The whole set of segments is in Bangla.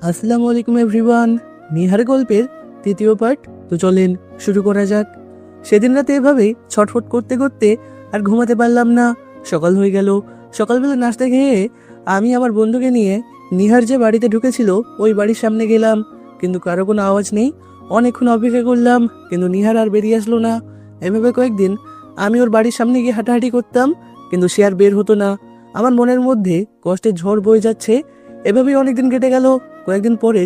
আসসালামু আলাইকুম এভরিওয়ান। নিহার গল্পের তৃতীয় পার্ট তো চলেন শুরু করা যাক। সেদিন রাতে এভাবেই ছটফট করতে করতে আর ঘুমাতে পারলাম না। সকাল হয়ে গেল। সকালবেলা নাস্তা খেয়ে আমি আমার বন্ধুকে নিয়ে নিহার যে বাড়িতে ঢুকেছিল ওই বাড়ির সামনে গেলাম, কিন্তু কারো কোনো আওয়াজ নেই। অনেকক্ষণ অপেক্ষা করলাম, কিন্তু নিহার আর বেরিয়ে আসলো না। এভাবে কয়েকদিন আমি ওর বাড়ির সামনে গিয়ে হাঁটাহাঁটি করতাম, কিন্তু সে আর বের হতো না। আমার মনের মধ্যে কষ্টের ঝড় বয়ে যাচ্ছে। এভাবেই অনেকদিন কেটে গেল। কয়েকদিন পরে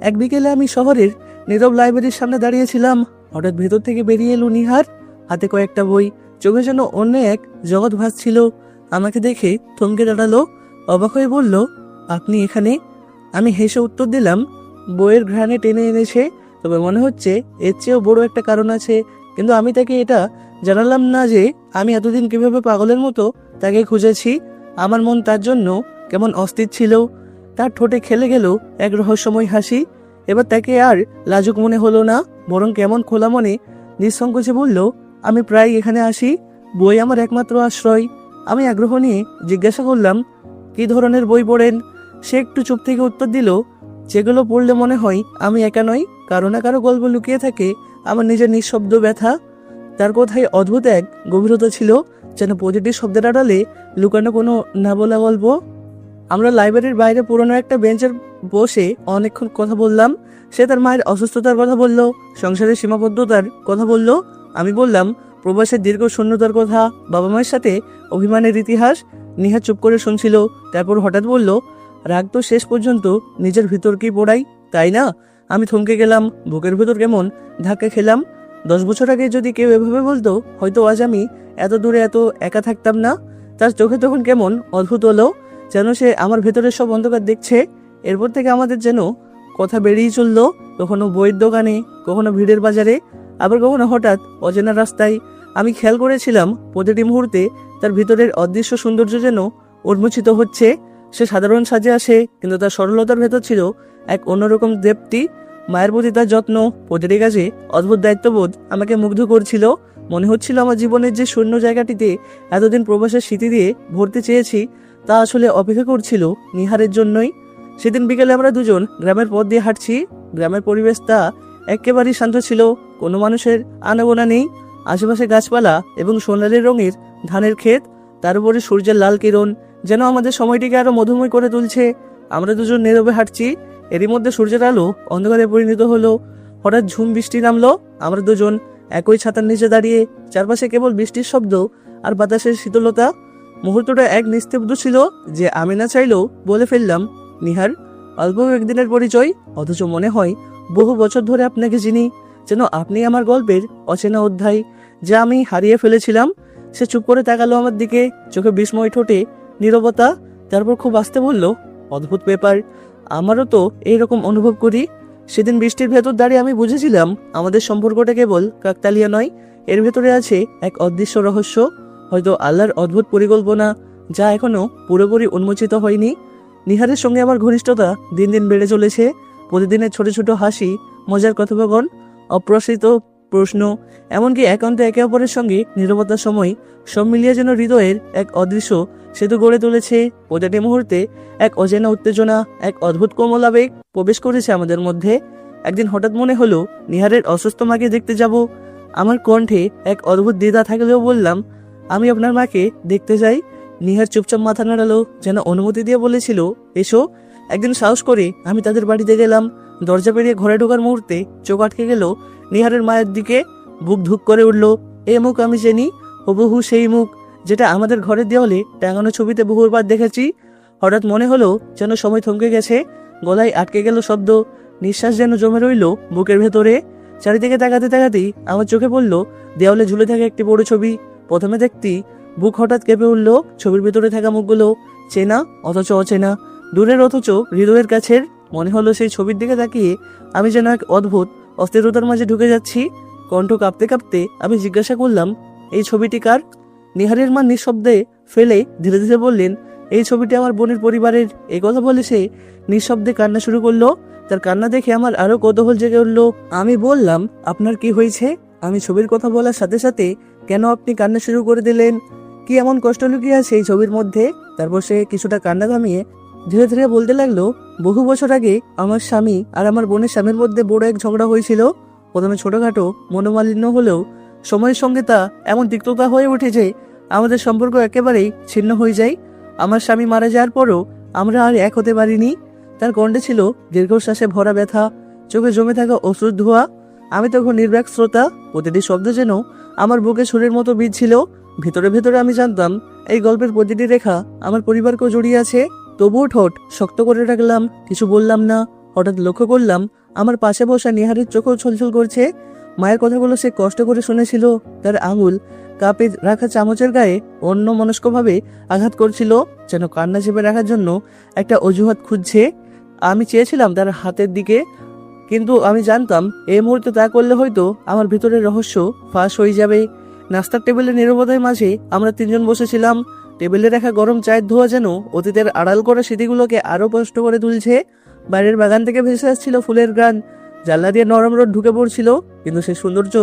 এক বিকেলে আমি শহরের নীরব লাইব্রেরির সামনে দাঁড়িয়েছিলাম। হঠাৎ ভেতর থেকে বেরিয়ে এলো নিহার, হাতে কয়েকটা বই। চোখে যেন অন্য এক জগৎ ভাসছিল। আমাকে দেখে থমকে দাঁড়ালো, অবাক হয়ে বলল, আপনি এখানে? আমি হেসে উত্তর দিলাম, বইয়ের ঘ্রাণে টেনে এনেছে, তবে মনে হচ্ছে এর চেয়েও বড় একটা কারণ আছে। কিন্তু আমি তাকে এটা জানালাম না যে আমি এতদিন কিভাবে পাগলের মতো তাকে খুঁজেছি। আমার মন তার জন্য কেমন অস্থির ছিল। তার ঠোঁটে খেলে গেল এক রহস্যময় হাসি। এবার তাকে আর লাজুক মনে হলো না, বরং কেমন খোলা মনে নিঃসংকোচে বলল, আমি প্রায় এখানে আসি, বই আমার একমাত্র আশ্রয়। আমি আগ্রহ নিয়ে জিজ্ঞাসা করলাম, কি ধরনের বই পড়েন? সে একটু চুপ থেকে উত্তর দিল, যেগুলো পড়লে মনে হয় আমি একা নই, কারো না কারো গল্প লুকিয়ে থাকে আমার নিজের নিঃশব্দ ব্যথা। তার কথায় অদ্ভুত এক গভীরতা ছিল, যেন প্রতিটি শব্দের আড়ালে লুকানো কোনো না বলা গল্প। আমরা লাইব্রেরির বাইরে পুরনো একটা বেঞ্চের বসে অনেকক্ষণ কথা বললাম। সে তার মায়ের অসুস্থতার কথা বলল, সংসারের সীমাবদ্ধতার কথা বলল। আমি বললাম প্রবাসের দীর্ঘ শূন্যতার কথা, বাবা মায়ের সাথে অভিমানের ইতিহাস। নিহা চুপ করে শুনছিল। তারপর হঠাৎ বলল, রাগ তো শেষ পর্যন্ত নিজের ভিতরকেই পোড়াই, তাই না? আমি থমকে গেলাম, বুকের ভেতর কেমন ধাক্কা খেলাম। 10 বছর আগে যদি কেউ এভাবে বলতো, হয়তো আজ আমি এত দূরে এত একা থাকতাম না। তার চোখে তখন কেমন অদ্ভুত হলো, যেন সে আমার ভেতরের সব অন্ধকার দেখছে। এরপর থেকে আমাদের যেন কথা বেরিয়ে চললো, কখনো বইয়ের দোকানে, কখনো ভিড়ের বাজারে, আবার কখনো হঠাৎ অচেনা রাস্তায়। আমি খেয়াল করেছিলাম প্রতিটি মুহূর্তে তার ভিতরের অদৃশ্য সৌন্দর্য যেন উন্মোচিত হচ্ছে। সে সাধারণ সাজে আসে, কিন্তু তার সরলতার ভেতর ছিল এক অন্যরকম দীপ্তি। মায়ের প্রতি তার যত্ন, প্রতিটি কাজে অদ্ভুত দায়িত্ববোধ আমাকে মুগ্ধ করছিল। মনে হচ্ছিল আমার জীবনের যে শূন্য জায়গাটিতে এতদিন প্রবাসের স্মৃতি দিয়ে ভরতে চেয়েছি, তা আসলে অপেক্ষা করছিল নিহারের জন্যই। সেদিন বিকেলে আমরা দুজন গ্রামের পথ দিয়ে হাঁটছি। গ্রামের পরিবেশটা একেবারেই শান্ত ছিল, কোনো মানুষের আনাগোনা নেই। আশেপাশে গাছপালা এবং সোনালি রঙের ধানের ক্ষেত, তার উপরে সূর্যের লাল কিরণ যেন আমাদের সময়টিকে আরো মধুময় করে তুলছে। আমরা দুজন নীরবে হাঁটছি, এরই মধ্যে সূর্যের আলো অন্ধকারে পরিণত হলো। হঠাৎ ঝুম বৃষ্টি নামলো। আমরা দুজন একই ছাতার নিচে দাঁড়িয়ে, চারপাশে কেবল বৃষ্টির শব্দ আর বাতাসের শীতলতা। মুহূর্তটা এক নিস্তব্ধ ছিল যে আমি না চাইলেও বলে ফেললাম, নিহার, অল্প একদিনের পরিচয়, অথচ মনে হয় বহু বছর ধরে আপনাকে চিনি। যেন আপনি আমার গল্পের অচেনা অধ্যায়, যা আমি হারিয়ে ফেলেছিলাম। সে চুপ করে তাকালো আমার দিকে, চোখে বিস্ময়, ঠোঁটে নীরবতা। তারপর খুব আস্তে বলল, অদ্ভুত ব্যাপার, আমারও তো এইরকম অনুভব করি। সেদিন বৃষ্টির ভেতর দাঁড়িয়ে আমি বুঝেছিলাম আমাদের সম্পর্কটা কেবল কাকতালীয় নয়, এর ভেতরে আছে এক অদৃশ্য রহস্য, হয়তো আল্লাহর অদ্ভুত পরিকল্পনা, যা এখনো পুরোপুরি উন্মোচিত হয়নি। নিহারের সঙ্গে আমার ঘনিষ্ঠতা দিন দিন বেড়ে চলেছে। প্রতিদিনের ছোট ছোট হাসি, মজার কথোপকথন, অপ্রসিত প্রশ্ন, এমনকি একান্তে একে অপরের সঙ্গে নীরবতার সময়, সব মিলিয়ে যেন হৃদয়ের এক অদৃশ্য সেতু গড়ে তুলেছে। প্রতিটি মুহূর্তে এক অচেনা উত্তেজনা, এক অদ্ভুত কোমল আবেগ প্রবেশ করেছে আমাদের মধ্যে। একদিন হঠাৎ মনে হলো নিহারের অসুস্থ মাকে দেখতে যাব। আমার কণ্ঠে এক অদ্ভুত দ্বিধা থাকলেও বললাম, আমি আপনার মাকে দেখতে যাই। নিহার চুপচাপ মাথা নাড়ালো, যেন অনুমতি দিয়ে বলেছিল, এসো। একদিন সাহস করে আমি তাদের বাড়িতে গেলাম। দরজা পেরিয়ে ঘরে ঢোকার মুহূর্তে চোখ আটকে গেল নিহারের মায়ের দিকে। বুক ধুক করে উঠল। এ মুখ আমি চিনি, হুবহু সেই মুখ যেটা আমাদের ঘরের দেওয়ালে টাঙানো ছবিতে বহুবার দেখেছি। হঠাৎ মনে হলো যেন সময় থমকে গেছে, গলায় আটকে গেল শব্দ, নিঃশ্বাস যেন জমে রইল বুকের ভেতরে। চারিদিকে তাকাতে তাকাতেই আমার চোখে পড়ল দেওয়ালে ঝুলে থাকা একটি বড় ছবি। প্রথমে দেখতি বুক হঠাৎ কেঁপে উঠল। ছবির ভেতরে থাকা মুখগুলো চেনা অথচ অচেনা, দূরের অথচ হৃদয়ের কাছের। মনে হলো সেই ছবির দিকে তাকিয়ে আমি যেন এক অদ্ভুত অস্থিরতার মাঝে ঢুকে যাচ্ছি। কণ্ঠ কাঁপতে কাঁপতে আমি জিজ্ঞাসা করলাম, এই ছবিটি কার? নিহারের মা নিঃশব্দে ফেলে ধীরে ধীরে বললেন, এই ছবিটি আমার বোনের পরিবারের। এই কথা বলে সে নিঃশব্দে কান্না শুরু করলো। তার কান্না দেখে আমার আরো কৌতূহল জেগে উঠলো। আমি বললাম, আপনার কি হয়েছে? আমি ছবির কথা বলার সাথে সাথে কেন আপনি কান্না শুরু করে দিলেন? কি এমন কষ্ট লুকিয়ে আছে এই ছবির মধ্যে? তারপর সে কিছুটা কান্না থামিয়ে ধীরে ধীরে বলতে লাগলো, বহু বছর আগে আমার স্বামী আর আমার বোনের স্বামীর মধ্যে বড় এক ঝগড়া হয়েছিল। প্রথমে ছোটখাটো মনোমালিন্য হলেও সময়ের সঙ্গে তা এমন তিক্ততা হয়ে উঠে যে আমাদের সম্পর্ক একেবারেই ছিন্ন হয়ে যায়। আমার স্বামী মারা যাওয়ার পরও আমরা আর এক হতে পারিনি। তার কণ্ঠে ছিল দীর্ঘশ্বাসে ভরা ব্যথা, চোখে জমে থাকা অশ্রুর ধোঁয়া। আমি তখন নির্বাক শ্রোতা, প্রতিটি শব্দ যেন আমার বুকে সুরের মতো বিঁধছিল। ভিতরে ভিতরে আমি জানতাম এই গল্পের প্রতিটি রেখা আমার পরিবারকেও জড়িয়ে আছে। তবুও ঠোঁট শক্ত করে রাখলাম, কিছু বললাম না। হঠাৎ লক্ষ্য করলাম আমার পাশে বসা নিহারের চোখও ছলছল করছে। মায়ের কথাগুলো সে কষ্ট করে শুনেছিল। তার আঙুল কাপে রাখা চামচের গায়ে অন্য মনস্কভাবে আঘাত করছিল, যেন কান্না চেপে রাখার জন্য একটা অজুহাত খুঁজছে। আমি চেয়েছিলাম তার হাতের দিকে, কিন্তু আমি জানতাম এই মুহূর্তে তা করলে হয়তো আমার ভিতরের রহস্য ফাঁস হয়ে যাবে। নাস্তার টেবিলের নীরবতার মাঝে আমরা তিনজন বসেছিলাম। টেবিলে রাখা গরম চায়ের ধোঁয়া যেন অতীতের আড়াল করা স্মৃতিগুলোকে আরো স্পষ্ট করে তুলছে। বাইরের বাগান থেকে ভেসে আসছিল ফুলের গান, জানলা দিয়ে নরম রোদ ঢুকে পড়ছিল, কিন্তু সে সৌন্দর্য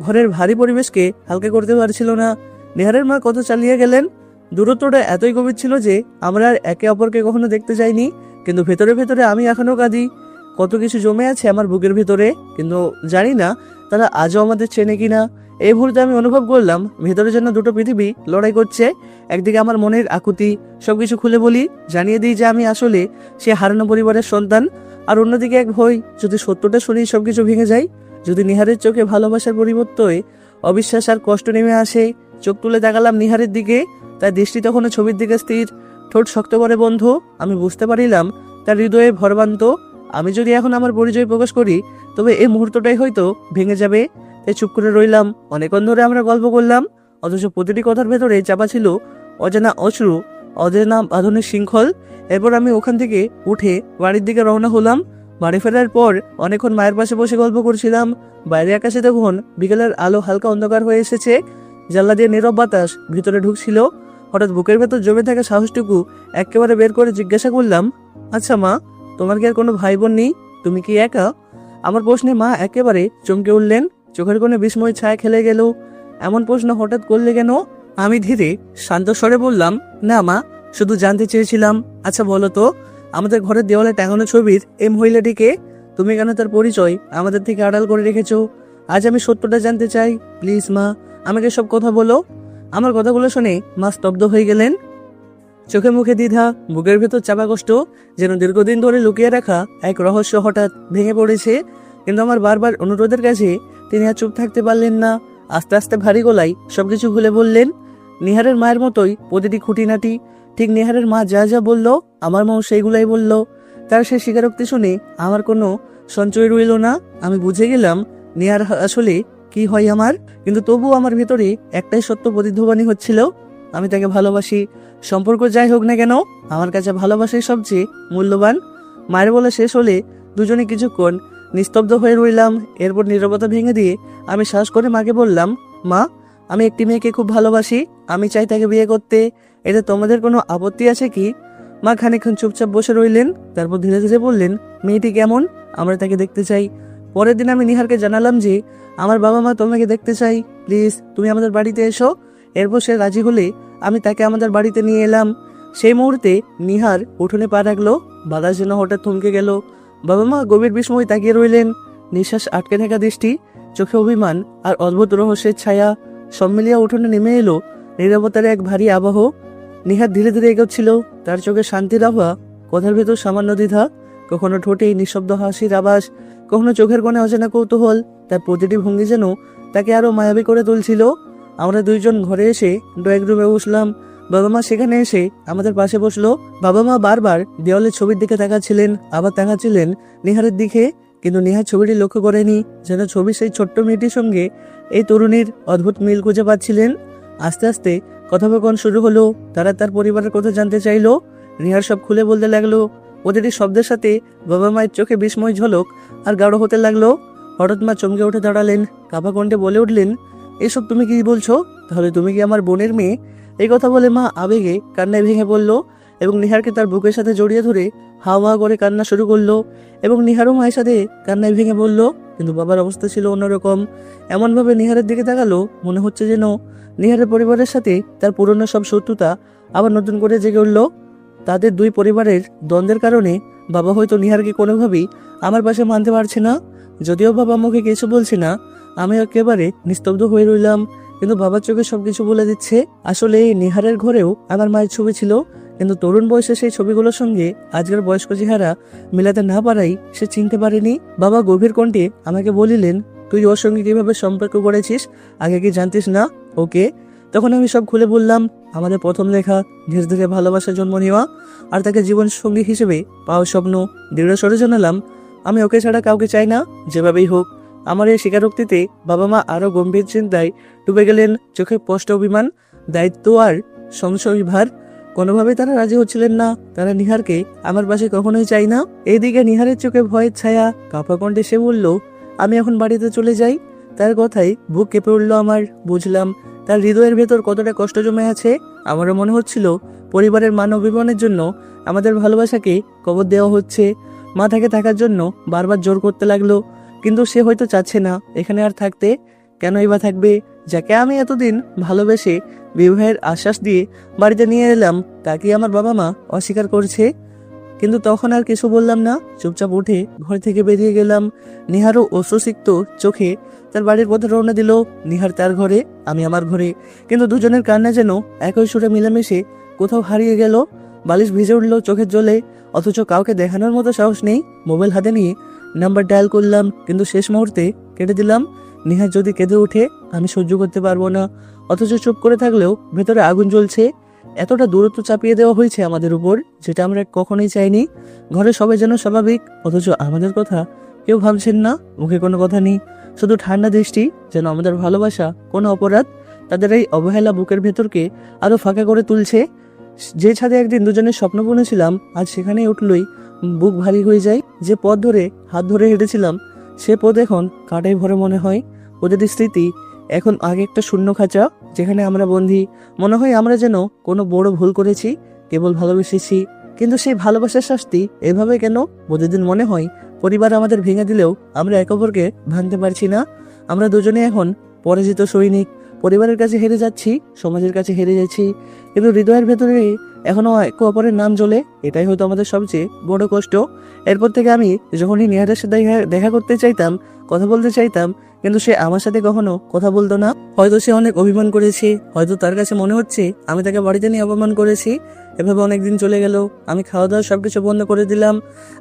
ঘরের ভারী পরিবেশকে হালকা করতে পারছিল না। নেহারের মা কত চালিয়ে গেলেন। দূরত্বটা এতই গভীর ছিল যে আমরা আর একে অপরকে কখনো দেখতে যাইনি, কিন্তু ভেতরে ভেতরে আমি এখনো কাঁদি। কত কিছু জমে আছে আমার বুকের ভিতরে, কিন্তু জানি না তারা আজও আমাদের চেনে কিনা। এই মুহূর্তে আমি অনুভব করলাম ভেতরে যেন দুটো পৃথিবী লড়াই করছে। একদিকে আমার মনের আকুতি, সবকিছু খুলে বলি, জানিয়ে দিই যে আমি আসলে সে হারানো পরিবারের সন্তান। আর অন্যদিকে এক ভয়, যদি সত্যটা শুনি সবকিছু ভেঙে যায়, যদি নিহারের চোখে ভালোবাসার পরিবর্তে অবিশ্বাস আর কষ্ট নেমে আসে। চোখ তুলে তাকালাম নিহারের দিকে, তার দৃষ্টি তখনও ছবির দিকে স্থির, ঠোঁট শক্ত করে বন্ধ। আমি বুঝতে পারিলাম তার হৃদয়ে ভরবান্ত। আমি যদি এখন আমার পরিচয় প্রকাশ করি তবে এই মুহূর্তটাই হয়তো ভেঙে যাবে। তাই চুপ করে রইলাম। অনেকক্ষণ ধরে আমরা গল্প করলাম, অথচ প্রতিটি কথার ভেতরে চাপা ছিল অজানা অশ্রু, অজানা বাঁধনের শৃঙ্খল। এরপর আমি ওখান থেকে উঠে বাড়ির দিকে রওনা হলাম। বাড়ি ফেরার পর অনেকক্ষণ মায়ের পাশে বসে গল্প করছিলাম। বাইরে আকাশে তখন বিকেলের আলো হালকা অন্ধকার হয়ে এসেছে। জানলা দিয়ে নীরব বাতাস ভিতরে ঢুকছিল। হঠাৎ বুকের ভেতর জমে থাকা সাহসটুকু একেবারে বের করে জিজ্ঞাসা করলাম, আচ্ছা মা, তোমার কি আর কোনো ভাই বোন নেই? তুমি কি একা? আমার প্রশ্নে মা একেবারে চমকে উঠলেন, চোখের কোণে বিস্ময় ছায়া খেলে গেল। এমন প্রশ্ন হঠাৎ করলে কেন? আমি ধীরে শান্ত স্বরে বললাম, না মা, শুধু জানতে চেয়েছিলাম, আচ্ছা বলো তো, আমাদের ঘরের দেওয়ালে টাঙানো ছবির এই মহিলাটিকে তুমি কেন তার পরিচয় আমাদের থেকে আড়াল করে রেখেছো? আজ আমি সত্যটা জানতে চাই, প্লিজ মা, আমাকে সব কথা বলো। আমার কথাগুলো শুনে মা স্তব্ধ হয়ে গেলেন। চোখে মুখে দ্বিধা, বুকের ভেতর চাপা কষ্ট, যেন দীর্ঘদিন ধরে লুকিয়ে রাখা এক রহস্য হঠাৎ ভেঙে পড়েছে। কিন্তু আমার বারবার অনুরোধের কাছে তিনি আর চুপ থাকতে পারলেন না। আস্তে আস্তে ভারী গলায় সবকিছু খুলে বললেন। নিহারের মায়ের মতোই প্রতিটি খুঁটিনাটি, ঠিক নিহারের মা যা যা বলল আমার মাও সেইগুলাই বলল। তার সেই স্বীকারোক্তি শুনে আমার কোনো সঞ্চয় রইল না। আমি বুঝে গেলাম নিহার আসলে কি হয় আমার, কিন্তু তবুও আমার ভেতরে একটাই সত্য প্রতিধ্বনি হচ্ছিল, আমি তাকে ভালোবাসি। সম্পর্ক যাই হোক না কেন, আমার কাছে ভালোবাসাই সবচেয়ে মূল্যবান। মায়ের বলে শেষ হলে দুজনে কিছুক্ষণ নিস্তব্ধ হয়ে রইলাম। এরপর নীরবতা ভেঙে দিয়ে আমি শ্বাস করে মাকে বললাম, মা, আমি একটি মেয়েকে খুব ভালোবাসি, আমি চাই তাকে বিয়ে করতে। এতে তোমাদের কোনো আপত্তি আছে কি? মা খানিকক্ষণ চুপচাপ বসে রইলেন, তারপর ধীরে ধীরে বললেন, মেয়েটি কেমন? আমরা তাকে দেখতে চাই। পরের দিন আমি নিহারকে জানালাম যে আমার বাবা মা তোমাকে দেখতে চাই, প্লিজ তুমি আমাদের বাড়িতে এসো। এরপর সে রাজি হলে আমি তাকে আমাদের বাড়িতে নিয়ে এলাম। সেই মুহূর্তে নিহার উঠোনে পা রাখলো, বাতাস যেন হঠাৎ থমকে গেল। বাবা মা গভীর বিস্ময় তাকিয়ে রইলেন, নিঃশ্বাস আটকে থাকা দৃষ্টি, চোখে অভিমান আর অদ্ভুত রহস্যের ছায়া। সব মিলিয়ে উঠোনে নেমে এলো নীরবতার এক ভারী আবহ। নিহার ধীরে ধীরে এগোচ্ছিল, তার চোখে শান্তির আভা, কথার ভেতর সামান্য দ্বিধা, কখনো ঠোঁটে নিঃশব্দ হাসির আভাস, কখনো চোখের কোণে অজানা কৌতূহল। তার প্রতিটি ভঙ্গি যেন তাকে আরো মায়াবী করে তুলছিল। আমরা দুইজন ঘরে এসে ড্রয়িং রুমে বসলাম। বাবা মা সেখানে এসে আমাদের পাশে বসলো। বাবা মা বারবার দেওয়ালের ছবির দিকে তাকাচ্ছিলেন, আবার তাকাচ্ছিলেন নিহারের দিকে, কিন্তু নিহার ছবিটি লক্ষ্য করেনি, যেন ছবি সেই ছোট্ট মেয়েটির সঙ্গে এই তরুণীর অদ্ভুত মিল খুঁজে পাচ্ছিলেন। আস্তে আস্তে কথোপকথন শুরু হলো। তারা তার পরিবারের কথা জানতে চাইলো। নিহার সব খুলে বলতে লাগলো। প্রতিটি শব্দের সাথে বাবা মায়ের চোখে বিস্ময় ঝলক আর গাঢ় হতে লাগলো। হঠাৎ মা চমকে উঠে দাঁড়ালেন, কাঁপা কণ্ঠে বলে উঠলেন, এসব তুমি কি বলছো? তাহলে তুমি কি আমার বোনের মেয়ে? এই কথা বলে মা আবেগে কান্নায় ভেঙে পড়ল এবং নিহারকে তার বুকের সাথে জড়িয়ে ধরে হাওয়া করে কান্না শুরু করলো। এবং নিহারও মায়ের সাথে কান্নায় ভেঙে পড়ল। কিন্তু বাবার অবস্থা ছিল অন্যরকম। এমনভাবে নিহারের দিকে তাকালো, মনে হচ্ছে যেন নিহারের পরিবারের সাথে তার পুরনো সব শত্রুতা আবার নতুন করে জেগে উঠল। তাদের দুই পরিবারের দ্বন্দ্বের কারণে বাবা হয়তো নিহারকে কোনোভাবেই আমার পাশে মানতে পারছে না। যদিও বাবা মুখে কিছু বলছে না, আমি একেবারে নিস্তব্ধ হয়ে রইলাম। কিন্তু বাবার চোখে সবকিছু বলে দিচ্ছে। আসলে এই নিহারের ঘরেও আমার মায়ের ছবি ছিল, কিন্তু তরুণ বয়সে সেই ছবিগুলোর সঙ্গে আজকের বয়স্ক চেহারা মেলাতে না পারাই সে চিনতে পারেনি। বাবা গভীর কণ্ঠে আমাকে বলিলেন, তুই ওর সঙ্গে কিভাবে সম্পর্ক করেছিস, আগে কি জানতিস না ওকে? তখন আমি সব খুলে বললাম। আমাদের প্রথম লেখা, ধীরে ধীরে ভালোবাসার জন্ম নেওয়া, আর তাকে জীবন সঙ্গী হিসেবে পাওয়ার স্বপ্ন। দৃঢ় স্বরে জানালাম, আমি ওকে ছাড়া কাউকে চাই না, যেভাবেই হোক। আমার এই স্বীকারোক্তিতে বাবা মা আরো গম্ভীর চিন্তায় ডুবে গেলেন। চোখে স্পষ্ট অভিমান, দায়িত্ব আর সংশয় ভার। কোনোভাবেই তারা রাজি হচ্ছিলেন না। তারা নিহারকে আমার পাশে কখনোই চাই না। এইদিকে নিহারের চোখে ভয়ের ছায়া। কাঁপা কণ্ঠে সে বলল, আমি এখন বাড়িতে চলে যাই। তার কথায় বুক কেঁপে উঠল আমার। বুঝলাম তার হৃদয়ের ভেতর কতটা কষ্ট জমে আছে। আমারও মনে হচ্ছিল পরিবারের মান অভিমানের জন্য আমাদের ভালোবাসাকে কবর দেওয়া হচ্ছে। মা তাকে থাকার জন্য বারবার জোর করতে লাগলো, কিন্তু সে হয়তো চাচ্ছে না এখানে আর থাকতে। কেনই বা থাকবে? যাকে আমি এতদিন ভালোবেসে বিবাহের আশ্বাস দিয়ে বাড়িতে নিয়ে এলাম, তাকে আমার বাবা মা অস্বীকার করছে। কিন্তু তখন আর কিছু বললাম না, চুপচাপ উঠে ঘর থেকে বেরিয়ে গেলাম। নিহারও অশ্রুসিক্ত চোখে তার বাড়ির পথে রওনা দিল। নিহার তার ঘরে, আমি আমার ঘরে, কিন্তু দুজনের কান্না যেন একই সুরে মিলেমিশে কোথাও হারিয়ে গেল। বালিশ ভিজে উঠল চোখের জলে, অথচ কাউকে দেখানোর মতো সাহস নেই। মোবাইল হাতে নিয়ে নাম্বার ডায়াল করলাম, কিন্তু শেষ মুহূর্তে কেটে দিলাম। নিহার যদি কেঁদে ওঠে, আমি সহ্য করতে পারবো না। অথচ চুপ করে থাকলেও ভেতরে আগুন জ্বলছে। এতটা দূরত্ব চাপিয়ে দেওয়া হয়েছে আমাদের উপর, যেটা আমরা কখনোই চাইনি। ঘরে সবাই যেন স্বাভাবিক, অথচ আমাদের কথা কেউ ভাবছেন না। মুখে কোনো কথা নেই, শুধু ঠান্ডা দৃষ্টি, যেন আমাদের ভালোবাসা কোনো অপরাধ। তাদের এই অবহেলা বুকের ভেতরকে আরো ফাঁকা করে তুলছে। যে ছাদে একদিন দুজনের স্বপ্ন বুনেছিলাম, আজ সেখানেই উঠলই বুক ভারী হয়ে যায়। যে পথ ধরে হাত ধরে হেঁটেছিলাম, সে পথ এখন কাঁটায় ভরে মনে হয়। ওদের স্মৃতি এখন আগে একটা শূন্য খাঁচা, যেখানে আমরা বন্দী। মনে হয় আমরা যেন কোনো বড় ভুল করেছি, কেবল ভালোবেসেছি। কিন্তু সেই ভালোবাসার শাস্তি এভাবে কেন? প্রতিদিন মনে হয় পরিবার আমাদের ভেঙে দিলেও আমরা একে অপরকে ভাঙতে পারছি না। আমরা দুজনে এখন পরাজিত সৈনিক। পরিবারের কাছে হেরে যাচ্ছি, সমাজের কাছে হেরে যাচ্ছি, কিন্তু হৃদয়ের ভেতরে এখনো একে অপরের নাম জ্বলে। এটাই হয়তো আমাদের সবচেয়ে বড় কষ্ট। এরপর থেকে আমি যখনই নিহারের সাথে দেখা করতে চাইতাম, কথা বলতে চাইতাম, কিন্তু সে আমার সাথে কখনো কথা বলতো না। হয়তো সে অনেক অভিমান করেছে, হয়তো তার কাছে মনে হচ্ছে আমি তাকে বাড়িতে নিয়ে অপমান করেছি। এভাবে অনেকদিন চলে গেল। আমি খাওয়া দাওয়া সবকিছু বন্ধ করে দিলাম।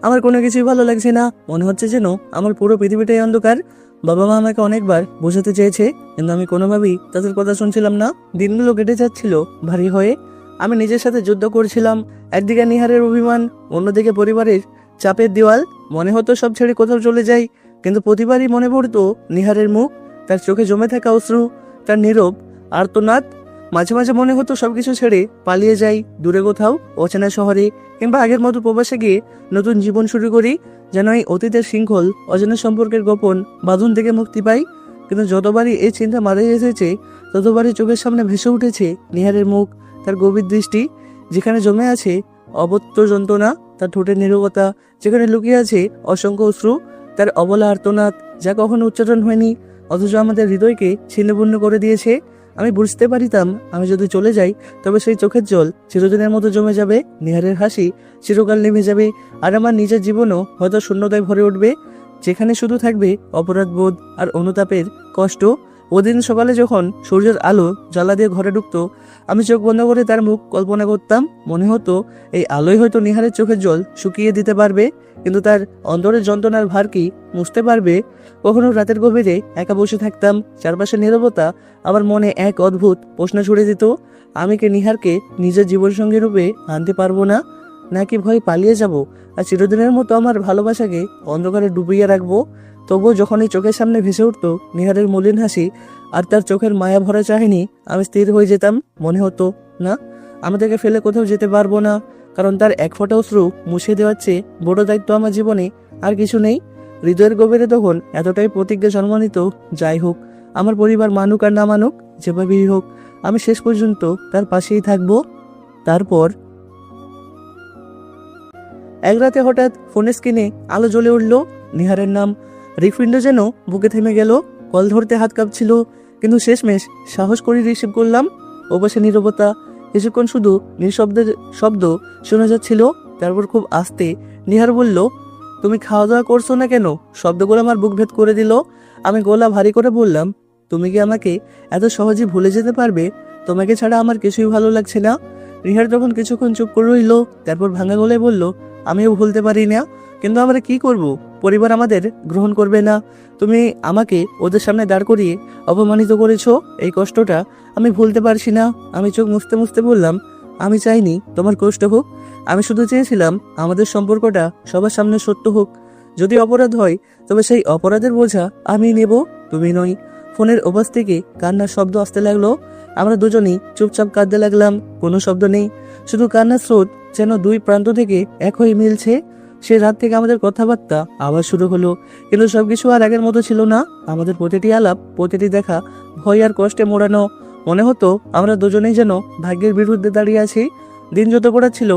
আমার কোনো কিছুই ভালো লাগছে না। মনে হচ্ছে যেন আমার পুরো পৃথিবীটাই অন্ধকার। বাবা মা আমাকে অনেকবার বোঝাতে চেয়েছে, কিন্তু আমি কোনোভাবেই তাদের কথা শুনছিলাম না। দিনগুলো কেটে যাচ্ছিল ভারী হয়ে। আমি নিজের সাথে যুদ্ধ করছিলাম। একদিকে নিহারের অভিমান, অন্যদিকে পরিবারের চাপের দেওয়াল। মনে হতো সব ছেড়ে কোথাও চলে যাই, কিন্তু প্রতিবারই মনে পড়তো নিহারের মুখ, তার চোখে জমে থাকা অশ্রু, তার নীরব আর্তনাদ। মাঝে মাঝে মনে হতো সবকিছু ছেড়ে পালিয়ে যাই দূরে কোথাও, অচেনা শহরে, কিংবা আগের মতো প্রবাসে গিয়ে নতুন জীবন শুরু করি, যেন এই অতীতের শৃঙ্খল, অজানা সম্পর্কের গোপন বাঁধন থেকে মুক্তি পাই। কিন্তু যতবারই এই চিন্তা মারা এসেছে, ততবারই চোখের সামনে ভেসে উঠেছে নিহারের মুখ, তার গভীর দৃষ্টি, যেখানে জমে আছে অবত্য যন্ত্রণা, তার ঠোঁটের নীরবতা, যেখানে লুকিয়ে আছে অসংখ্য অশ্রু, তার অবলা আর্তনাদ, যা কখনো উচ্চারণ হয়নি, অথচ আমাদের হৃদয়কে ছিন্নভিন্ন করে দিয়েছে। আমি বুঝতে পারিতাম আমি যদি চলে যাই, তবে সেই চোখের জল চিরদিনের মতো জমে যাবে, নিহারের হাসি চিরকাল নেমে যাবে, আর আমার নিজের জীবনও হয়তো শূন্যতায় ভরে উঠবে, যেখানে শুধু থাকবে অপরাধবোধ আর অনুতাপের কষ্ট। ওদিন সকালে যখন সূর্যের আলো জ্বালা দিয়ে ঘরে ঢুকতো, আমি চোখ বন্ধ করে তার মুখ কল্পনা করতাম। মনে হতো এই আলোই হয়তো নিহারের চোখের জল শুকিয়ে দিতে পারবে, কিন্তু তার অন্তরের যন্ত্রণার ভার কি মুছতে পারবে? কখনো রাতের গভীরে একা বসে থাকতাম, চারপাশে নীরবতা আমার মনে এক অদ্ভুত প্রশ্ন ছুড়ে দিত। আমি কি নিহারকে নিজের জীবনসঙ্গী রূপে আনতে পারবো না, নাকি ভয় পালিয়ে যাব আর চিরদিনের মতো আমার ভালোবাসাকে অন্ধকারে ডুবিয়ে রাখবো? তবুও যখনই চোখের সামনে ভেসে উঠতো নিহারের মলিন হাসি আর তার চোখের মায়া ভরা চাহিনি, আমি স্থির হয়ে যেতাম। মনে হতো না, আমাদেরকে ফেলে কোথাও যেতে পারবো না, কারণ তার এক ফোঁটা অশ্রু মুছে দেওয়ার চেয়ে বড় দায়িত্ব আমার জীবনে আর কিছু নেই। হৃদয়ের গভীরে তখন এতটাই প্রতিজ্ঞা জন্ম নিত, যাই হোক, আমার পরিবার মানুক আর না মানুক, যেভাবেই হোক, আমি শেষ পর্যন্ত তার পাশেই থাকবো। তারপর এক রাতে হঠাৎ ফোনের স্ক্রিনে আলো জ্বলে উঠল, নিহারের নাম। হৃৎপিণ্ড যেন বুকে থেমে গেল, কল ধরতে হাত কাঁপছিল, কিন্তু শেষমেশ সাহস করে রিসিভ করলাম। ওপাশে নীরবতা, কিছুক্ষণ শুধু নিঃশব্দের শব্দ শোনা যাচ্ছিল। তারপর খুব আস্তে নিহার বলল, তুমি খাওয়া দাওয়া করছো না কেন? শব্দগুলো আমার বুক ভেদ করে দিল। আমি গলা ভারী করে বললাম, তুমি কি আমাকে এত সহজে ভুলে যেতে পারবে? তোমাকে ছাড়া আমার কিছুই ভালো লাগছে না। নিহার তখন কিছুক্ষণ চুপ করে রইল, তারপর ভাঙা গলায় বলল, আমিও ভুলতে পারি না, কিন্তু আমরা কি করব? পরিবার আমাদের গ্রহণ করবে না। তুমি আমাকে ওদের সামনে দাঁড় করিয়ে অপমানিত করেছো, এই কষ্টটা আমি ভুলতে পারছি না। আমি চোখ মুছতে মুছতে বললাম, আমি চাইনি তোমার কষ্ট হোক, আমি শুধু চেয়েছিলাম আমাদের সম্পর্কটা সবার সামনে সত্য হোক। যদি অপরাধ হয় তবে সেই অপরাধের বোঝা আমি নেব, তুমি নই। ফোনের ওপাশ থেকে কান্নার শব্দ আসতে লাগলো। আমরা দুজনেই চুপচাপ কাঁদতে লাগলাম। কোনো শব্দ নেই, শুধু কান্নার স্রোত যেন দুই প্রান্ত থেকে এক হয়ে মিলছে। সে রাত থেকে আমাদের কথাবার্তা আবার শুরু হলো, কিন্তু সবকিছু আর আগের মতো ছিল না। আমাদের প্রতিটি আলাপ, প্রতিটি দেখা ভয় আর কষ্টে মোড়ানো। মনে হতো আমরা দুজনেই যেন ভাগ্যের বিরুদ্ধে দাঁড়িয়ে আছি। দিন যত ছিল,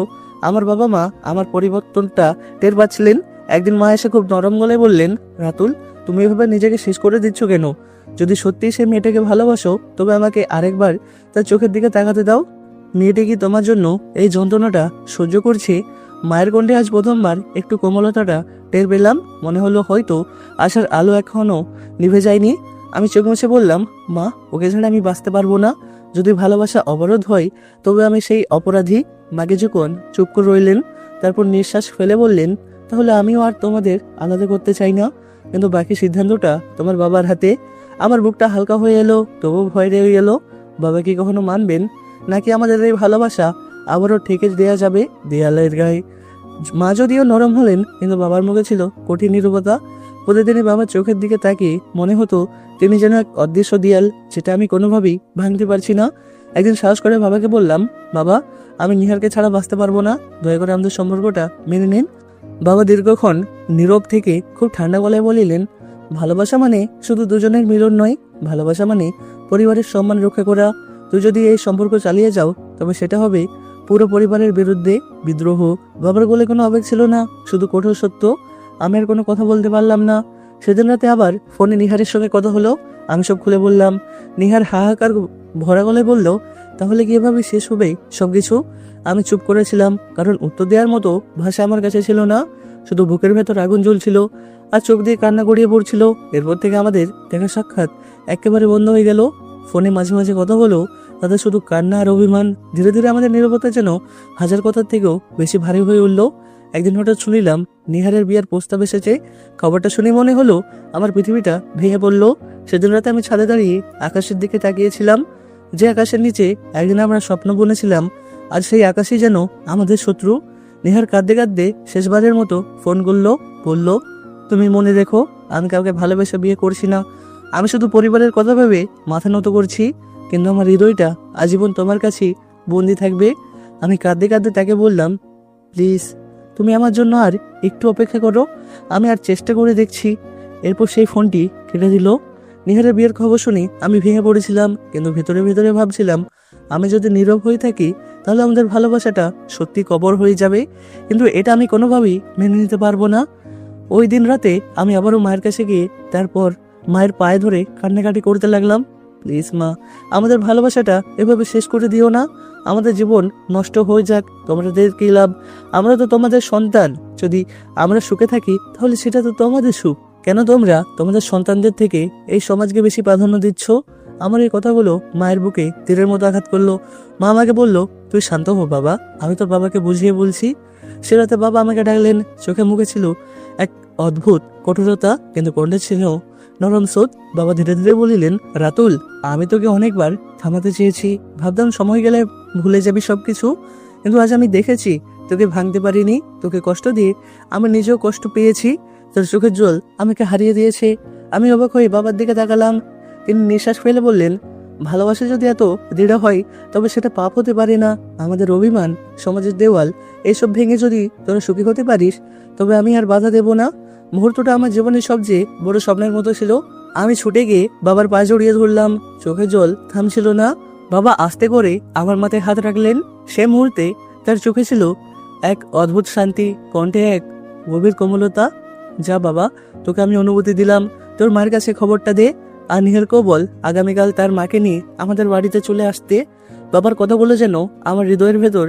আমার বাবা মা আমার পরিবর্তনটা টের পাচ্ছিলেন। একদিন মা এসে খুব নরম গলায় বললেন, রাতুল, তুমি এভাবে নিজেকে শেষ করে দিচ্ছ কেন? যদি সত্যিই সে মেয়েটাকে ভালোবাসো তবে আমাকে আরেকবার তার চোখের দিকে তাকাতে দাও। মেয়েটি কি তোমার জন্য এই যন্ত্রণাটা সহ্য করছে? মায়ের কণ্ঠে আজ প্রথমবার একটু কোমলতাটা টের পেলাম। মনে হলো হয়তো আশার আলো এখনো নিভে যায়নি। আমি চোখ মুছে বললাম, মা, ওকে ছাড়া আমি বাঁচতে পারবো না। যদি ভালোবাসা অবরোধ হয় তবে আমি সেই অপরাধী। মা কিছুক্ষণ চুপ করে রইলেন, তারপর নিঃশ্বাস ফেলে বললেন, তাহলে আমিও আর তোমাদের আলাদা করতে চাই না, কিন্তু বাকি সিদ্ধান্তটা তোমার বাবার হাতে। আমার বুকটা হালকা হয়ে এলো, তবু ভয় রয়ে গেল। বাবা কি কখনো মানবেন, নাকি আমাদের এই ভালোবাসা আবারও ঠেকে দেয়া যাবে দেয়ালের গায়ে? মা যদিও নরম হলেন, কিন্তু বাবার মুখে ছিল কঠিন নীরবতা। প্রতিদিনই বাবার চোখের দিকে তাকিয়ে মনে হতো তিনি যেন এক অদৃশ্য দেয়াল, যেটা আমি কোনোভাবেই ভাঙতে পারছি না। একদিন সাহস করে বাবাকে বললাম, বাবা, আমি নিহারকে ছাড়া বাঁচতে পারবো না, দয়া করে আমাদের সম্পর্কটা মেনে নিন। বাবা দীর্ঘক্ষণ নীরব থেকে খুব ঠান্ডা গলায় বলিলেন, ভালোবাসা মানে শুধু দুজনের মিলন নয়, ভালোবাসা মানে পরিবারের সম্মান রক্ষা করা। তুই যদি এই সম্পর্ক চালিয়ে যাও তবে সেটা হবে পুরো পরিবারের বিরুদ্ধে বিদ্রোহ। বাবার গলে কোনো আবেগ ছিল না, শুধু কঠোর সত্য। আমি আর কোনো কথা বলতে পারলাম না। সেদিন রাতে আবার ফোনে নিহারের সঙ্গে কথা হলো। আমি সব খুলে বললাম। নিহার হাহাকার ভরা গলায় বলল, তাহলে কি এভাবে শেষ হবে সবকিছু? আমি চুপ করেছিলাম, কারণ উত্তর দেওয়ার মতো ভাষা আমার কাছে ছিল না। শুধু বুকের ভেতর আগুন জ্বলছিল আর চোখ দিয়ে কান্না গড়িয়ে পড়ছিল। এরপর থেকে আমাদের দেখা সাক্ষাৎ একেবারে বন্ধ হয়ে গেল। ফোনে মাঝে মাঝে কথা হলো, তাদের শুধু কান্না আর অভিমান। ধীরে ধীরে আমাদের নীরবতা যেন হাজার কথার থেকেও বেশি ভারী হয়ে উঠল। একদিন হঠাৎ শুনিলাম নিহারের বিয়ার প্রস্তাব এসেছে। খবরটা শুনে মনে হলো আমার পৃথিবীটা ভেঙে পড়ল। সেদিন রাতে আমি ছাদে দাঁড়িয়ে আকাশের দিকে তাকিয়েছিলাম, যে আকাশের নিচে একদিন আমরা স্বপ্ন বুনেছিলাম। আর সেই আকাশই যেন আমাদের শত্রু। নিহার কাঁদতে কাঁদতে শেষবারের মতো ফোন করলো, বলল, তুমি মনে রেখো, আমি কাউকে ভালোবেসে বিয়ে করছি না। আমি শুধু পরিবারের কথা ভেবে মাথা নত করছি, কিন্তু আমার হৃদয়টা আজীবন তোমার কাছেই বন্দি থাকবে। আমি কাঁদতে কাঁদতে তাকে বললাম, প্লিজ, তুমি আমার জন্য আর একটু অপেক্ষা করো, আমি আর চেষ্টা করে দেখছি। এরপর সেই ফোনটি কেটে দিল। নিহারের বিয়ের খবর শুনে আমি ভেঙে পড়েছিলাম, কিন্তু ভেতরে ভেতরে ভাবছিলাম, আমি যদি নীরব হয়ে থাকি তাহলে আমাদের ভালোবাসাটা সত্যি কবর হয়ে যাবে। কিন্তু এটা আমি কোনোভাবেই মেনে নিতে পারবো না। ওই দিন রাতে আমি আবারও মায়ের কাছে গিয়ে তারপর মায়ের পায়ে ধরে কান্নাকাটি করতে লাগলাম, প্লিজ মা, আমাদের ভালোবাসাটা এভাবে শেষ করে দিও না। আমাদের জীবন নষ্ট হয়ে যাক, তোমাদের কি লাভ? আমরা তো তোমাদের সন্তান। যদি আমরা সুখে থাকি তাহলে সেটা তো তোমাদের সুখ। কেন তোমরা তোমাদের সন্তানদের থেকে এই সমাজকে বেশি প্রাধান্য দিচ্ছ? আমার এই কথাগুলো মায়ের বুকে তীরের মতো আঘাত করলো। মা আমাকে বলল, তুই শান্ত হো বাবা, আমি তোর বাবাকে বুঝিয়ে বলছি। সে রাতে বাবা আমাকে ডাকলেন। চোখে মুখে ছিল এক অদ্ভুত কঠোরতা, কিন্তু কণ্ঠে ছিল নরম স্রোত। বাবা ধীরে ধীরে বলিলেন, রাতুল, আমি তোকে অনেকবার থামাতে চেয়েছি, ভাবতাম সময় গেলে ভুলে যাবি সবকিছু, কিন্তু আজ আমি দেখেছি তোকে ভাঙতে পারিনি। তোকে কষ্ট দিয়ে আমি নিজেও কষ্ট পেয়েছি। তোর চোখের জল আমাকে হারিয়ে দিয়েছে। আমি অবাক হয়ে বাবার দিকে তাকালাম। তিনি নিঃশ্বাস ফেলে বললেন, ভালোবাসা যদি এত দৃঢ় হয় তবে সেটা পাপ হতে পারে না। আমাদের অভিমান, সমাজের দেওয়াল, এসব ভেঙে যদি তোরা সুখী হতে পারিস তবে আমি আর বাধা দেব না। মুহূর্তটা আমার জীবনের সবচেয়ে বড় স্বপ্নের মতো ছিল। আমি ছুটে গিয়ে বাবার পায়ে জড়িয়ে ধরলাম। চোখে জল থামছিল না। বাবা আস্তে করে আমার মাথায় হাত রাখলেন। সে মুহূর্তে তার চোখে ছিল এক অদ্ভুত শান্তি, কণ্ঠে এক গভীর কোমলতা। যা বাবা, তোকে আমি অনুমতি দিলাম, তোর মায়ের কাছে খবরটা দে। আর নিহারকেও বল আগামীকাল তার মাকে নিয়ে আমাদের বাড়িতে চলে আসতে। বাবার কথাগুলো যেন আমার হৃদয়ের ভেতর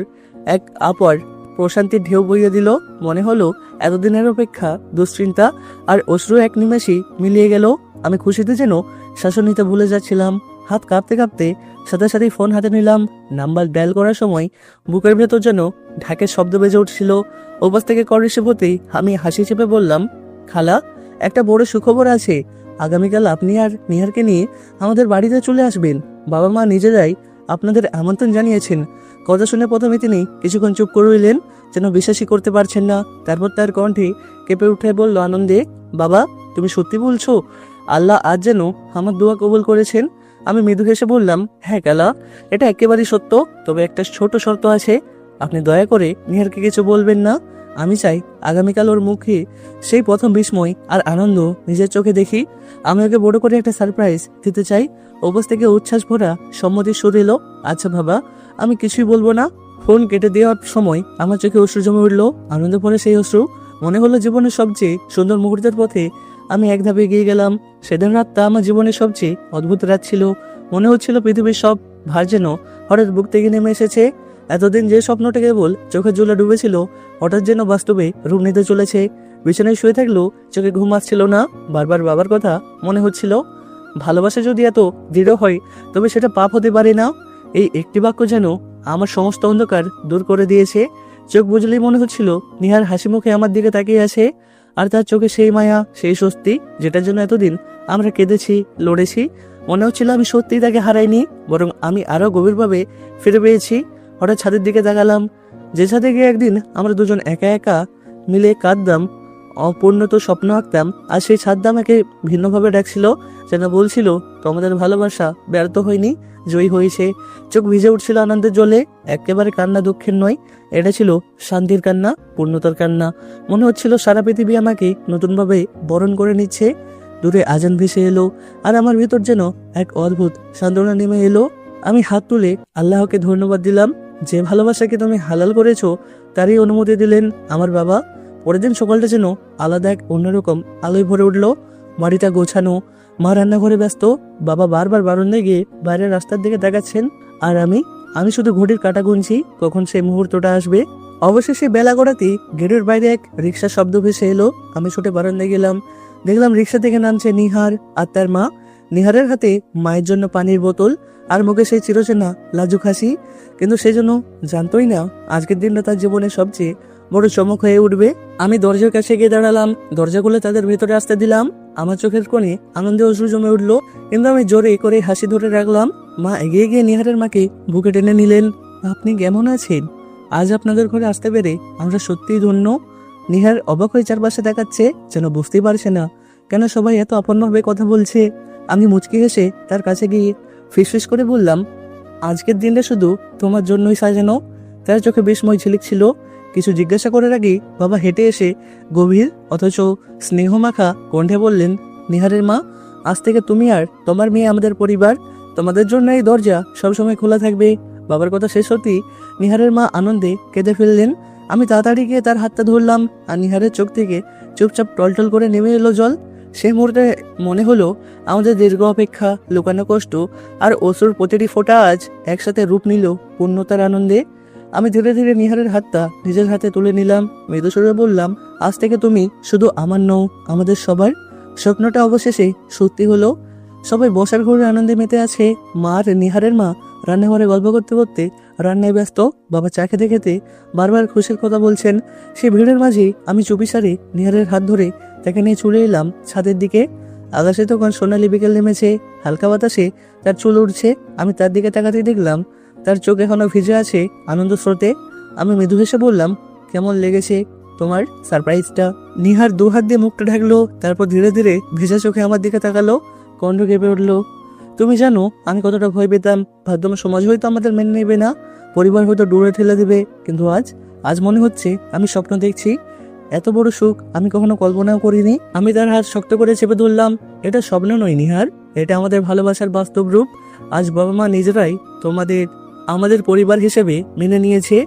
এক আপর প্রশান্তির ঢেউ বইয়ে দিল। মনে হলো এতদিনের অপেক্ষা, দুশ্চিন্তা আর অশ্রু এক নিমেষেই মিলিয়ে গেল। আমি খুশিতে যেন শাসন নিতে ভুলে যাচ্ছিলাম। হাত কাঁপতে কাঁপতে সাথে সাথেই ফোন হাতে নিলাম। নাম্বার ডায়াল করার সময় বুকের ভেতর যেন ঢাকের শব্দ বেজে উঠছিল। ওপাশ থেকে কল রিসিভ হতেই আমি হাসি চেপে বললাম, খালা, একটা বড় সুখবর আছে। আগামীকাল আপনি আর নিহারকে নিয়ে আমাদের বাড়িতে চলে আসবেন। বাবা মা নিজেরাই আপনাদের আমন্ত্রণ জানিয়েছেন। কথা শুনে প্রথমে তিনি কিছুক্ষণ চুপ করে রইলেন, যেন বিশ্বাসই করতে পারছেন না। তারপর তার কণ্ঠে কেঁপে উঠে বলল আনন্দে, বাবা, তুমি সত্যি বলছো? আল্লাহ আজ যেন আমার দোয়া কবুল করেছেন। আমি মৃদু হেসে বললাম, হ্যাঁ কালা, এটা একেবারেই সত্য। তবে একটা ছোট শর্ত আছে। আপনি দয়া করে নিহারকে কিছু বলবেন না। আমি চাই আগামীকাল ওর মুখে সেই প্রথম বিস্ময় আর আনন্দ নিজের চোখে দেখি। আমি ওকে বড় করে একটা সারপ্রাইজ দিতে চাই। ওপাশ থেকে উচ্ছ্বাস ভরা সম্মতির সুর এলো। আচ্ছা বাবা, আমি কিছুই বলবো না। ফোন কেটে দেওয়ার সময় আমার চোখে অশ্রু জমে উঠলো। আনন্দ পরে সেই অশ্রু। মনে হলো জীবনের সবচেয়ে সুন্দর মুহূর্তের পথে আমি এক ধাপে এগিয়ে গেলাম। সেদিন রাতটা আমার জীবনের সবচেয়ে অদ্ভুত রাত ছিল। মনে হচ্ছিল পৃথিবীর সব ভার যেন হঠাৎ বুক থেকে নেমে এসেছে। এতদিন যে স্বপ্নটা কেবল চোখের জলে ডুবেছিল, হঠাৎ যেন বাস্তবে রূপ নিতে চলেছে। বিছানায় শুয়ে থাকলেও চোখে ঘুম আসছিল না। বারবার বাবার কথা মনে হচ্ছিল। ভালোবাসা যদি এত দৃঢ় হয়, তবে সেটা পাপ হতে পারে না। এই একটি বাক্য যেন আমার সমস্ত অন্ধকার দূর করে দিয়েছে। চোখ বুঝলেই মনে হচ্ছিল নিহার হাসি মুখে আমার দিকে তাকিয়ে আছে, আর তার চোখে সেই মায়া, সেই স্বস্তি, যেটার জন্য এতদিন আমরা কেঁদেছি, লড়েছি। মনে হচ্ছিল আমি সত্যিই তাকে হারাইনি, বরং আমি আরো গভীরভাবে ফিরে পেয়েছি। হঠাৎ ছাদের দিকে তাকালাম, যে ছাদে গিয়ে একদিন আমরা দুজন একা একা মিলে কাঁদতাম, অপূর্ণত স্বপ্ন আঁকতাম। আর সেই ছাদ আমাকে ভিন্নভাবে ডাকছিল, যেন বলছিল, তোমাদের ভালোবাসা ব্যর্থ হয়নি, জয়ী হয়েছে। চোখ ভিজে উঠছিল আনন্দের জলে। একেবারে কান্না দুঃখের নয়, এটা ছিল শান্তির কান্না, পূর্ণতার কান্না। মনে হচ্ছিল সারা পৃথিবী আমাকে নতুনভাবে বরণ করে নিচ্ছে। দূরে আজান ভেসে এলো, আর আমার ভিতর যেন এক অদ্ভুত সান্ত্বনা নেমে এলো। আমি হাত তুলে আল্লাহকে ধন্যবাদ দিলাম, যে ভালোবাসাকে তুমি হালাল করেছো তারই অনুমতি দিলেন আমার বাবা। পরের দিন সকালটা যেন আলাদা এক অন্যরকম আলোয় ভরে উঠলো। বাড়িটা গোছানো, মা রান্নাঘরে ব্যস্ত, বাবা বারবার বারান্দায় গিয়ে বাইরের রাস্তার দিকে দেখাচ্ছেন, আর আমি শুধু ঘড়ির কাঁটা গুনছি কখন সেই মুহূর্তটা আসবে। অবশেষে বেলা গড়াতেই গেটের বাইরে এক রিক্সার শব্দ ভেসে এলো। আমি ছুটে বারান্দায় গেলাম, দেখলাম রিক্সা থেকে নামছে নিহার আর তার মা। নিহারের হাতে মায়ের জন্য পানির বোতল, আর মুখে সেই চিরচেনা লাজুক হাসি। কিন্তু সে জন্য জানতোই না আজকের দিনটা তার জীবনের সবচেয়ে বড় চমক হয়ে উঠবে। আমি দরজার কাছে গিয়ে দাঁড়ালাম, দরজা খুলে তাদের ভেতরে আসতে দিলাম। আমার চোখের কোণে আনন্দে অশ্রু জমে উঠলো, কিন্তু আমি জোরে করে হাসি ধরে রাখলাম। মা এগিয়ে গিয়ে নিহারের মাকে বুকে টেনে নিলেন। আপনি কেমন আছেন? আজ আপনাদের ঘরে আসতে পেরে আমরা সত্যিই ধন্য। নিহার অবাক হয়ে চারপাশে দেখাচ্ছে, যেন বুঝতেই পারছে না কেন সবাই এত আপন্নভাবে কথা বলছে। আমি মুচকি হেসে তার কাছে গিয়ে ফিসফিস করে বললাম, আজকের দিনটা শুধু তোমার জন্যই সাজানো। তার চোখে বিস্ময় ঝিলিকছিল। কিছু জিজ্ঞাসা করার আগেই বাবা হেঁটে এসে গভীর অথচ স্নেহমাখা কণ্ঠে বললেন, নিহারের মা, আজ থেকে তুমি আর তোমার মেয়ে আমাদের পরিবার। তোমাদের জন্য এই দরজা সবসময় খোলা থাকবে। বাবার কথা শেষ হতেই নিহারের মা আনন্দে কেঁদে ফেললেন। আমি তাড়াতাড়ি গিয়ে তার হাতটা ধরলাম, আর নিহারের চোখ থেকে চুপচাপ টলটল করে নেমে এলো জল। সেই মুহূর্তে মনে হলো আমাদের দীর্ঘ অপেক্ষা, লুকানো কষ্ট আর অশ্রুর প্রতিটি ফোঁটা আজ একসাথে রূপ নিল পূর্ণতার আনন্দে। আমি ধীরে ধীরে নিহারের হাতটা নিজের হাতে তুলে নিলাম, মৃদু সুরে বললাম, আজ থেকে তুমি শুধু আমার নও, আমাদের সবার। স্বপ্নটা অবশেষে সত্যি হলো। সবাই বসার ঘরে আনন্দে মেতে আছে। মা আর নিহারের মা রান্নাঘরে গল্প করতে করতে রান্নায় ব্যস্ত। বাবা চা খেতে খেতে বারবার খুশির কথা বলছেন। সেই ভিড়ের মাঝে আমি চুপিসারে নিহারের হাত ধরে তাকে নিয়ে চলে এলাম ছাদের দিকে। আকাশে তখন সোনালি বিকেল নেমেছে, হালকা বাতাসে তার চুল উঠছে। আমি তার দিকে তাকাতেই দেখলাম তার চোখ এখনো ভিজে আছে আনন্দ স্রোতে। আমি মৃদু হেসে বললাম, কেমন লেগেছে তোমার সারপ্রাইজটা? নিহার দু হাত দিয়ে মুখটা ঢাকলো, তারপর ধীরে ধীরে ভেজা চোখে আমার দিকে তাকালো, কণ্ঠ কেঁপে উঠলো। তুমি জানো আমি কতটা ভয় পেতাম। ভাবতাম সমাজ হয়তো আমাদের মেনে নেবে না, পরিবার হয়তো দূরে ঠেলে দেবে। কিন্তু আজ মনে হচ্ছে আমি স্বপ্ন দেখছি। এত বড় সুখ আমি কখনো কল্পনাও করিনি। আমি তার হাত শক্ত করে চেপে ধরলাম। এটা স্বপ্ন নয় নিহার, এটা আমাদের ভালোবাসার বাস্তব রূপ। আজ বাবা মা নিজেরাই আমাদের পরিবার হিসেবে মেনে নিয়েছে।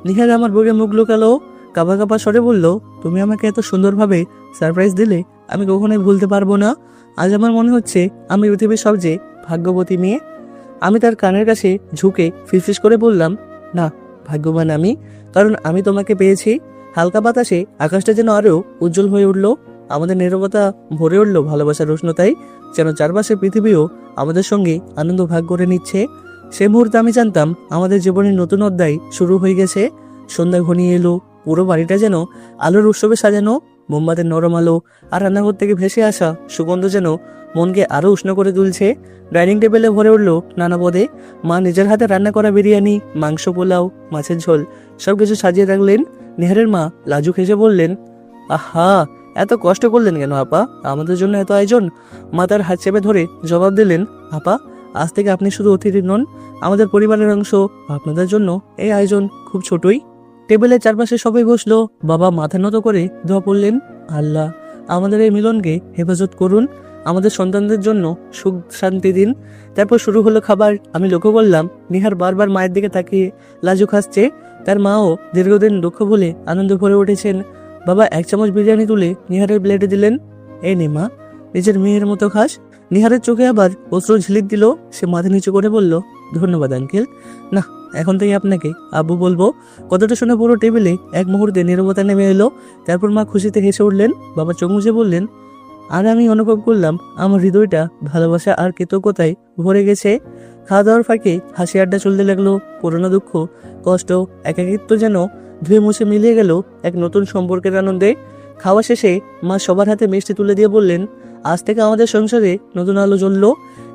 নিহার আমার বুকে মুখ লুকালো, কাঁপা কাঁপা স্বরে বলল, তুমি আমাকে এত সুন্দরভাবে সারপ্রাইজ দিলে আমি কখনোই ভুলতে পারবো না। আজ আমার মনে হচ্ছে আমি পৃথিবীর সবচেয়ে ভাগ্যবতী মেয়ে। আমি তার কানের কাছে ঝুঁকে ফিসফিস করে বললাম, না, ভাগ্যবান আমি, কারণ আমি তোমাকে পেয়েছি। হালকা বাতাসে আকাশটা যেন আরো উজ্জ্বল হয়ে উঠল, আমাদের নীরবতা ভরে উঠল ভালোবাসার উষ্ণতায়, যেন চারপাশের পৃথিবীও আমাদের সঙ্গে আনন্দ ভাগ করে নিচ্ছে। সে মুহূর্তে আমি জানতাম আমাদের জীবনের নতুন অধ্যায় শুরু হয়ে গেছে। সন্ধ্যা ঘনিয়ে এলো, পুরো বাড়িটা যেন আলোর উৎসবে সাজানো। মোমবাতির নরম আলো আর রান্নাঘর থেকে ভেসে আসা সুগন্ধ যেন মনকে আরো উষ্ণ করে তুলছে। ডাইনিং টেবিলে ভরে উঠল নানা পদে। মা নিজের হাতে রান্না করা বিরিয়ানি, মাংস, পোলাও, মাছের ঝোল সবকিছু সাজিয়ে রাখলেন। নিহারের মা লাজুক হেসে বললেন, আহা, এত কষ্ট করলেন কেন আপা? আমাদের জন্য এত আয়োজন। মা তার হাত চেপে ধরে জবাব দিলেন, আপা, আজ থেকে আপনি শুধু অতিথি নন, আমাদের পরিবারের অংশ। আপনাদের জন্য এই আয়োজন খুব ছোটই। টেবিলের চারপাশে সবাই বসলো। বাবা মাথা নত করে দোয়া পড়লেন, আল্লাহ আমাদের এই মিলনকে হেফাজত করুন, আমাদের সন্তানদের জন্য সুখ শান্তি দিন। তারপর শুরু হলো খাবার। আমি লক্ষ্য করলাম নিহার বারবার মায়ের দিকে তাকিয়ে লাজুক হাসছে। তার মাও দীর্ঘদিন দুঃখ ভুলে আনন্দ ভরে উঠেছেন। বাবা এক চামচ বিরিয়ানি তুলে নিহারের প্লেটে দিলেন, এই নে মা, নিজের মেয়ের মতো খাস। নিহারের চোখে আবার অশ্রু ঝিলিক দিল। সে মাথা নিচু করে বলল, ধন্যবাদ আঙ্কেল, না, এখন থেকে আপনাকে আব্বু বলবো। কথাটা শুনে পুরো টেবিলে এক মুহূর্তে নীরবতা নেমে এলো। তারপর মা খুশিতে হেসে উঠলেন। বাবা চোখ মুছে বললেন, আর আমি অনুভব করলাম আমার হৃদয়টা ভালোবাসা আর কৃতজ্ঞতায় ভরে গেছে। খাওয়া দাওয়ার ফাঁকে হাসি আড্ডা চলতে লাগলো। পুরোনো দুঃখ, কষ্ট, একাকিত্ব যেন ধুয়ে মুছে মিলিয়ে গেল এক নতুন সম্পর্কের আনন্দে। খাওয়া শেষে মা সবার হাতে মিষ্টি তুলে দিয়ে বললেন, আজ থেকে আমাদের সংসারে নতুন আলো জ্বললো।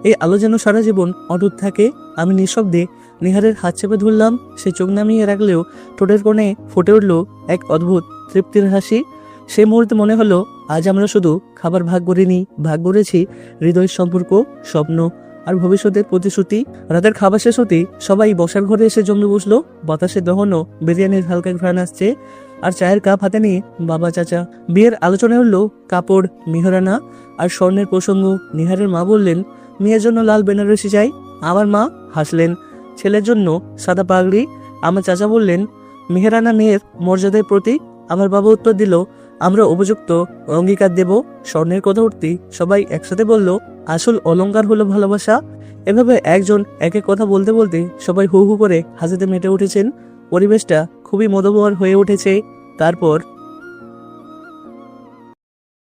এই আলো যেন সারা জীবন অটুট থাকে। আমি নিঃশব্দে নিহারের হাত চেপে ধরলাম। সে চোখ নামিয়ে রাখলেও ঠোঁটের কোণে ফুটে উঠল এক অদ্ভুত তৃপ্তির হাসি। সেই মুহূর্তে মনে হলো আজ আমরা শুধু খাবার ভাগ করিনি, ভাগ করেছি হৃদয়ের সম্পর্ক, স্বপ্ন আর ভবিষ্যতের প্রতিশ্রুতি। রাতের খাবার শেষ হতেই সবাই বসার ঘরে এসে জমে বসলো। বাতাসে দহনো বিরিয়ানির হালকা ঘ্রাণ আসছে, আর চায়ের কাপ হাতে নিয়ে বাবা, চাচা। বিয়ের আলোচনা হলো কাপড়, মিহরানা আর স্বর্ণের প্রসঙ্গ। নিহারের মা বললেন, মেয়ের জন্য লাল বেনারসি চাই। আমার মা হাসলেন, ছেলের জন্য সাদা পাগড়ি। আমার চাচা বললেন, মেহরানা মেয়ের মর্যাদার প্রতীক। আমার বাবা উত্তর দিল, আমরা উপযুক্ত অঙ্গীকার দেব। স্বর্ণের কথা উঠতেই সবাই একসাথে বলল, আসল অলংকার হলো ভালোবাসা। এভাবে একজন এক এক কথা বলতে বলতে সবাই হু হু করে হাসিতে মেতে উঠেছেন। পরিবেশটা খুবই মনোমুগ্ধকর হয়ে উঠেছে। তারপর